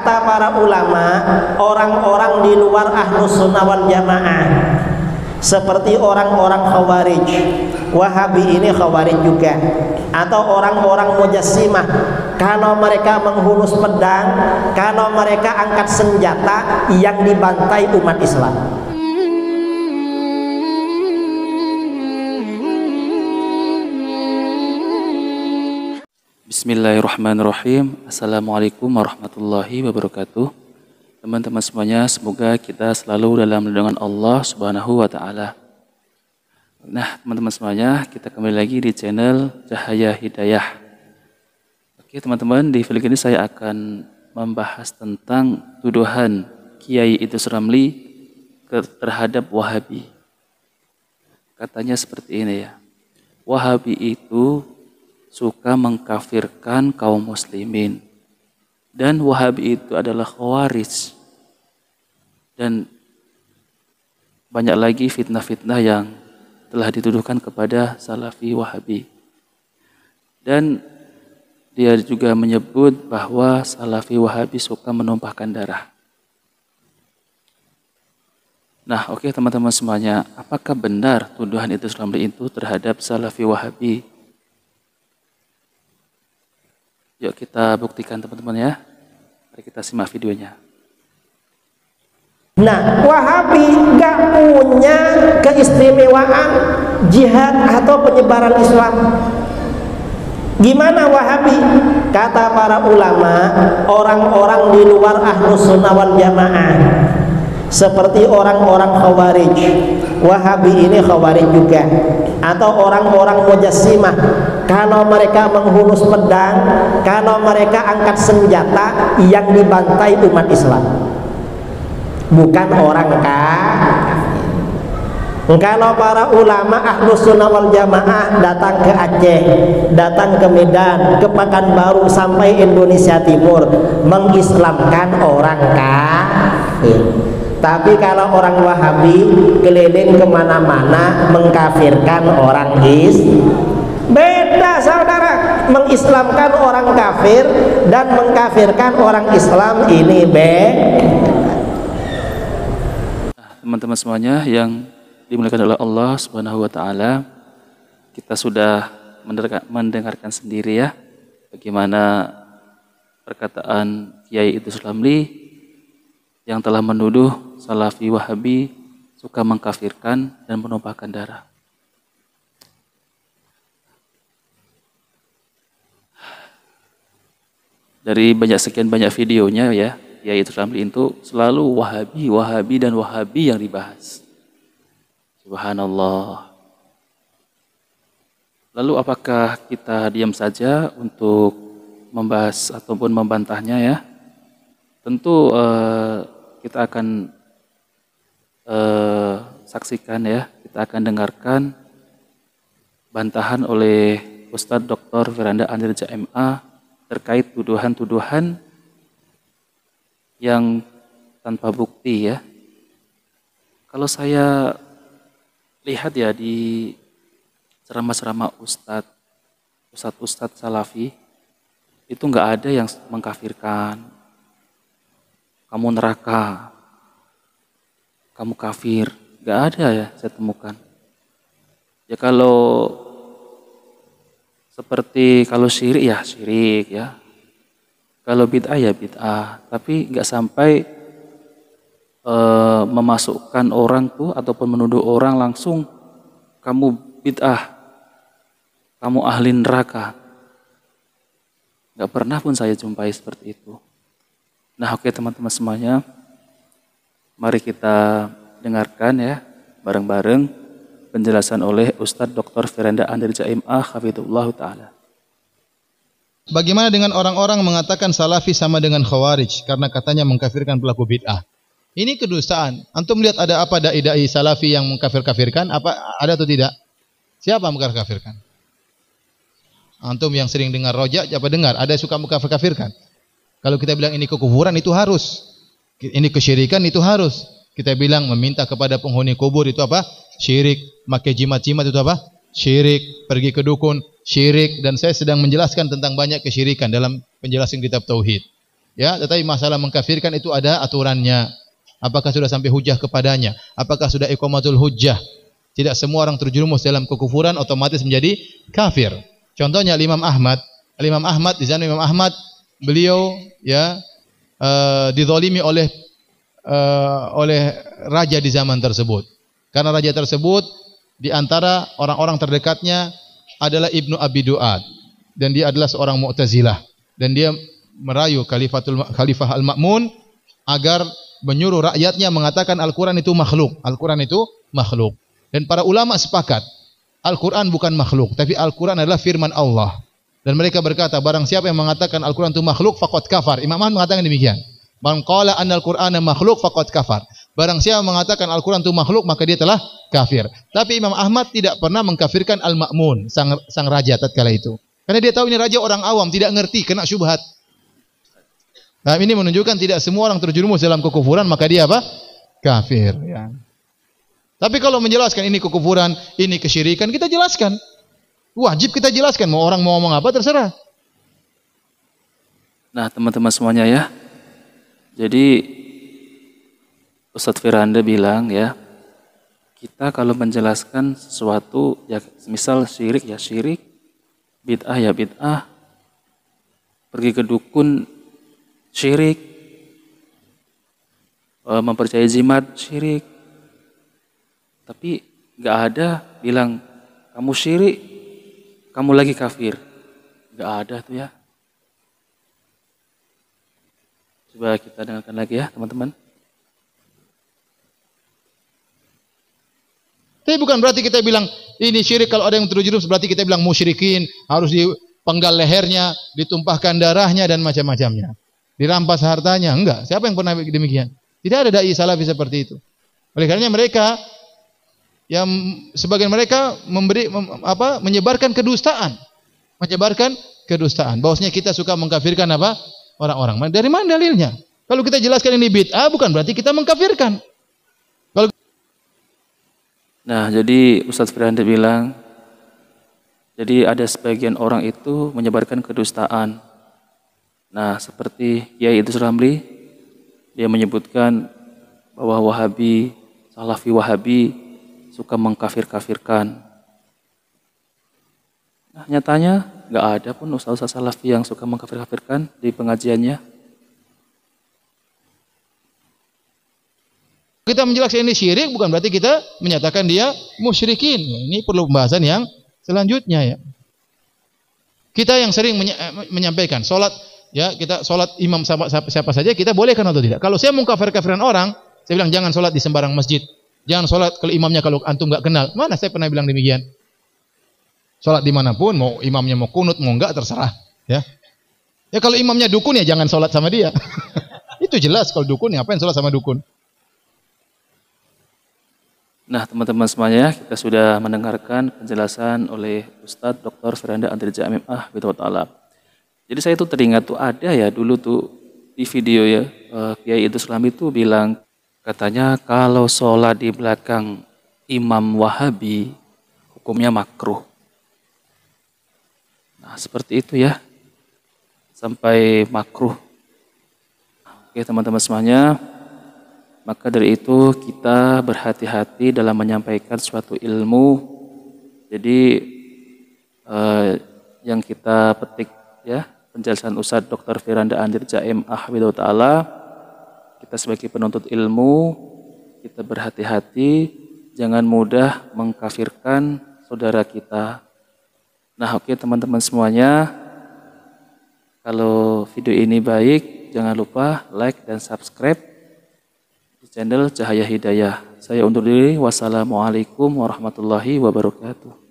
Kata para ulama, orang-orang di luar Ahlus Sunnah wal Jamaah seperti orang-orang Khawarij, Wahabi ini Khawarij juga, atau orang-orang Mujassimah, kalau mereka menghunus pedang, kalau mereka angkat senjata, yang dibantai umat Islam. Bismillahirrahmanirrahim. Assalamualaikum warahmatullahi wabarakatuh. Teman-teman semuanya, semoga kita selalu dalam lindungan Allah Subhanahu wa Ta'ala. Nah, teman-teman semuanya, kita kembali lagi di channel Cahaya Hidayah. Oke, teman-teman, di video ini saya akan membahas tentang tuduhan Kiai Idrus Ramli terhadap Wahabi. Katanya seperti ini ya, Wahabi itu suka mengkafirkan kaum muslimin, dan Wahabi itu adalah Khawarij, dan banyak lagi fitnah-fitnah yang telah dituduhkan kepada Salafi Wahabi. Dan dia juga menyebut bahwa Salafi Wahabi suka menumpahkan darah. Nah, oke teman-teman semuanya, apakah benar tuduhan Idrus Ramli itu terhadap Salafi Wahabi? Yuk kita buktikan teman-teman ya. Mari kita simak videonya. Nah, Wahabi gak punya keistimewaan jihad atau penyebaran Islam. Gimana Wahabi? Kata para ulama, orang-orang di luar Ahlus Sunnah wal Jamaah seperti orang-orang Khawarij, Wahabi ini Khawarij juga, atau orang-orang Mujassimah, kalau mereka menghunus pedang, kalau mereka angkat senjata, yang dibantai umat Islam, bukan orang kafir. Kalau para ulama Ahlus Sunnah wal Jamaah datang ke Aceh, datang ke Medan, ke Pekanbaru sampai Indonesia Timur, mengislamkan orang kafir. Tapi kalau orang Wahabi keliling kemana-mana mengkafirkan orang beda saudara. Mengislamkan orang kafir dan mengkafirkan orang Islam ini beda. Teman-teman semuanya yang dimuliakan oleh Allah Subhanahu wa Ta'ala, kita sudah mendengarkan sendiri ya bagaimana perkataan Kiai Idrus Ramli yang telah menuduh Salafi Wahabi suka mengkafirkan dan menumpahkan darah. Dari sekian banyak videonya ya, Kiai Idrus Ramli itu selalu Wahabi dan Wahabi yang dibahas. Subhanallah. Lalu apakah kita diam saja untuk membahas ataupun membantahnya ya? Tentu kita akan saksikan ya, kita akan dengarkan bantahan oleh Ustadz Dr. Firanda Anirja MA terkait tuduhan-tuduhan yang tanpa bukti ya. Kalau saya lihat ya di ceramah-ceramah Ustadz Salafi itu nggak ada yang mengkafirkan, kamu neraka, kamu kafir, nggak ada ya saya temukan. Ya kalau seperti kalau syirik ya, kalau bid'ah ya bid'ah, tapi nggak sampai memasukkan orang tuh ataupun menuduh orang langsung kamu bid'ah, kamu ahli neraka. Nggak pernah pun saya jumpai seperti itu. Nah oke teman-teman semuanya, mari kita dengarkan ya bareng-bareng penjelasan oleh Ustadz Dr. Firanda Anirja MA Hafidhullah Ta'ala. Bagaimana dengan orang-orang mengatakan Salafi sama dengan Khawarij karena katanya mengkafirkan pelaku bid'ah? Ini kedustaan. Antum lihat ada apa dai-dai Salafi yang mengkafir-kafirkan? Apa ada atau tidak? Siapa yang mengkafir-kafirkan? Antum yang sering dengar rojak, apa dengar? Ada yang suka mengkafir-kafirkan? Kalau kita bilang ini kekufuran itu harus, ini kesyirikan itu harus. Kita bilang meminta kepada penghuni kubur itu apa? Syirik. Pakai jimat-jimat itu apa? Syirik. Pergi ke dukun, syirik. Dan saya sedang menjelaskan tentang banyak kesyirikan dalam penjelasan kitab tauhid. Ya, tetapi masalah mengkafirkan itu ada aturannya. Apakah sudah sampai hujah kepadanya? Apakah sudah iqamatul hujjah? Tidak semua orang terjerumus dalam kekufuran otomatis menjadi kafir. Contohnya Imam Ahmad. Imam Ahmad, di zaman Imam Ahmad, beliau ya dizalimi oleh raja di zaman tersebut. Karena raja tersebut di antara orang-orang terdekatnya adalah Ibnu Abi Duad, dan dia adalah seorang Mu'tazilah, dan dia merayu Khalifah Al-Ma'mun agar menyuruh rakyatnya mengatakan Al-Quran itu makhluk. Al-Quran itu makhluk. Dan para ulama sepakat Al-Quran bukan makhluk, tapi Al-Quran adalah firman Allah. Dan mereka berkata, barang siapa yang mengatakan Al-Quran itu makhluk, faqad kafar. Imam Ahmad mengatakan demikian. Man qala anna al-Qur'ana makhluk faqad kafar. Barang siapa mengatakan Al-Quran itu makhluk, maka dia telah kafir. Tapi Imam Ahmad tidak pernah mengkafirkan Al-Ma'mun, sang raja tatkala itu. Karena dia tahu ini raja orang awam, tidak ngerti, kena syubhat. Nah, ini menunjukkan tidak semua orang terjerumus dalam kekufuran, maka dia apa? Kafir. Ya. Tapi kalau menjelaskan ini kekufuran, ini kesyirikan, kita jelaskan. Wajib kita jelaskan. Mau orang mau ngomong apa, terserah. Nah, teman-teman semuanya ya. Jadi Ustadz Firanda bilang ya, kita kalau menjelaskan sesuatu ya misal syirik ya syirik, bid'ah ya bid'ah, pergi ke dukun syirik, mempercayai jimat syirik. Tapi nggak ada bilang kamu syirik, kamu lagi kafir. Nggak ada tuh ya. Coba kita dengarkan lagi ya teman-teman. Tapi bukan berarti kita bilang ini syirik, kalau ada yang terjerumus berarti kita bilang musyrikin, harus dipenggal lehernya, ditumpahkan darahnya dan macam-macamnya. Dirampas hartanya, enggak. Siapa yang pernah demikian? Tidak ada dai salafi seperti itu. Oleh karenanya mereka yang sebagian mereka menyebarkan kedustaan. Menyebarkan kedustaan. Bahwasanya kita suka mengkafirkan apa? Orang-orang. Dari mana dalilnya? Kalau kita jelaskan ini bid'ah, bukan berarti kita mengkafirkan. Nah, jadi Ustadz Firanda bilang, jadi ada sebagian orang itu menyebarkan kedustaan. Nah, seperti Kiai Idrus Ramli, dia menyebutkan bahwa Wahabi, Salafi Wahabi suka mengkafir-kafirkan. Nah, nyatanya nggak ada pun ustaz-ustaz Salafi yang suka mengkafir-kafirkan di pengajiannya. Kita menjelaskan ini syirik bukan berarti kita menyatakan dia musyrikin. Ini perlu pembahasan yang selanjutnya ya. Kita yang sering menyampaikan salat ya, kita salat imam siapa saja kita bolehkan atau tidak. Kalau saya mengkafir-kafiran orang, saya bilang jangan salat di sembarang masjid. Jangan salat kalau imamnya kalau antum enggak kenal. Mana saya pernah bilang demikian? Salat dimanapun, mau imamnya mau kunut mau enggak terserah ya. Ya kalau imamnya dukun ya jangan salat sama dia. Itu jelas kalau dukun ngapain salat sama dukun. Nah, teman-teman semuanya, kita sudah mendengarkan penjelasan oleh Ustadz Dr. Firanda Andri Jamim Ta'ala. Jadi saya tuh teringat tuh ada ya dulu tuh di video ya, Kiai Idrus Ramli itu bilang, katanya kalau sholat di belakang imam Wahabi, hukumnya makruh. Nah, seperti itu ya, sampai makruh. Oke teman-teman semuanya, maka dari itu kita berhati-hati dalam menyampaikan suatu ilmu. Jadi yang kita petik ya penjelasan Ustadz Dr. Firanda Andri Jamim Ta'ala, kita sebagai penuntut ilmu kita berhati-hati jangan mudah mengkafirkan saudara kita. Nah oke teman-teman semuanya, kalau video ini baik jangan lupa like dan subscribe channel Cahaya Hidayah. Saya undur diri. Wassalamualaikum warahmatullahi wabarakatuh.